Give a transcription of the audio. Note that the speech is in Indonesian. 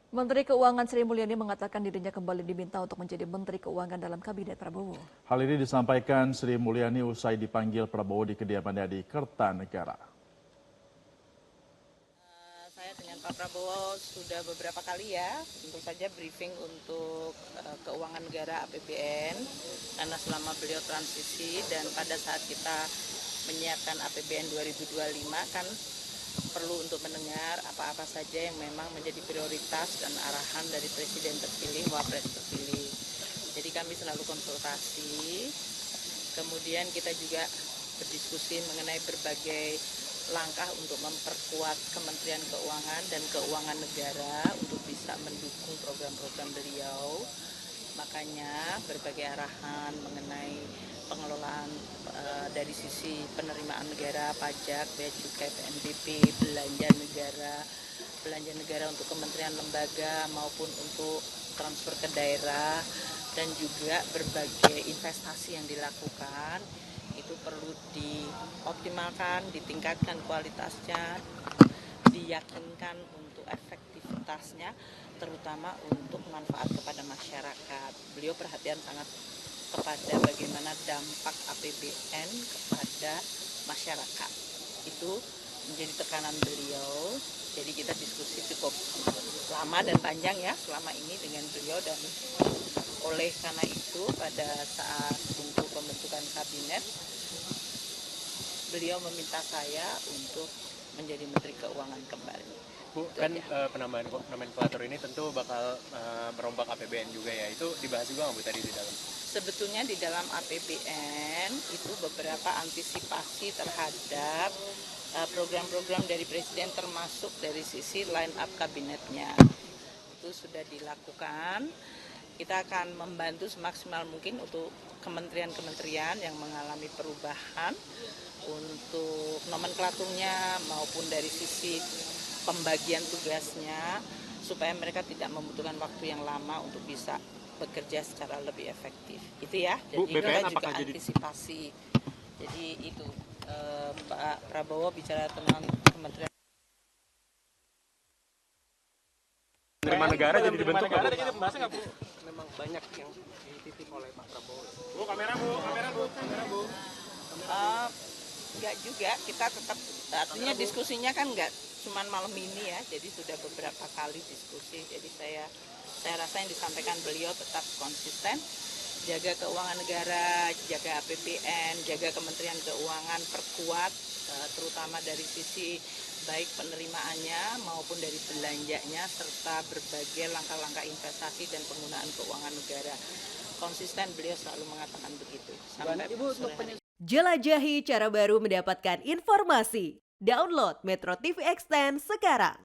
Menteri Keuangan Sri Mulyani mengatakan dirinya kembali diminta untuk menjadi Menteri Keuangan dalam Kabinet Prabowo. Hal ini disampaikan Sri Mulyani usai dipanggil Prabowo di kediamannya di Kertanegara. Saya dengan Pak Prabowo sudah beberapa kali ya, tentu saja briefing untuk keuangan negara APBN, karena selama beliau transisi dan pada saat kita menyiapkan APBN 2025 kan perlu untuk mendengar apa-apa saja yang memang menjadi prioritas dan arahan dari Presiden terpilih, Wapres terpilih. Jadi kami selalu konsultasi, kemudian kita juga berdiskusi mengenai berbagai langkah untuk memperkuat Kementerian Keuangan dan Keuangan Negara untuk bisa mendukung program-program beliau. Makanya berbagai arahan mengenai pengelolaan dari sisi penerimaan negara, pajak, bea cukai, PNBP, belanja negara untuk kementerian lembaga maupun untuk transfer ke daerah, dan juga berbagai investasi yang dilakukan itu perlu dioptimalkan, ditingkatkan kualitasnya, diyakinkan untuk efektivitasnya, terutama untuk manfaat kepada masyarakat. Beliau perhatian sangat kepada bagaimana dampak APBN kepada masyarakat. Itu menjadi tekanan beliau. Jadi kita diskusi cukup lama dan panjang ya selama ini dengan beliau, dan oleh karena itu pada saat untuk pembentukan kabinet beliau meminta saya untuk menjadi Menteri Keuangan kembali. Bu, kan penambahan nomenklatur ini tentu bakal merombak APBN juga ya. Itu dibahas juga nggak Bu tadi di dalam? Sebetulnya di dalam APBN itu beberapa antisipasi terhadap program-program dari Presiden, termasuk dari sisi line up kabinetnya. Itu sudah dilakukan. Kita akan membantu semaksimal mungkin untuk kementerian-kementerian yang mengalami perubahan untuk nomenklaturnya maupun dari sisi pembagian tugasnya, supaya mereka tidak membutuhkan waktu yang lama untuk bisa bekerja secara lebih efektif. Itu ya. Jadi Bu, BPN kita juga antisipasi. Jadi itu Pak Prabowo bicara tentang kementerian. Penerimaan negara jadi dibentuk nggak Bu? Memang banyak yang dititip oleh Pak Prabowo. Bu, kamera Bu. Enggak juga, kita tetap, artinya diskusinya kan enggak cuman malam ini ya, jadi sudah beberapa kali diskusi. Jadi saya rasa yang disampaikan beliau tetap konsisten, jaga keuangan negara, jaga APBN, jaga Kementerian Keuangan, perkuat terutama dari sisi baik penerimaannya maupun dari belanjanya, serta berbagai langkah-langkah investasi dan penggunaan keuangan negara. Konsisten beliau selalu mengatakan begitu. Sampai sore hari. Jelajahi cara baru mendapatkan informasi. Download Metro TV Extend sekarang.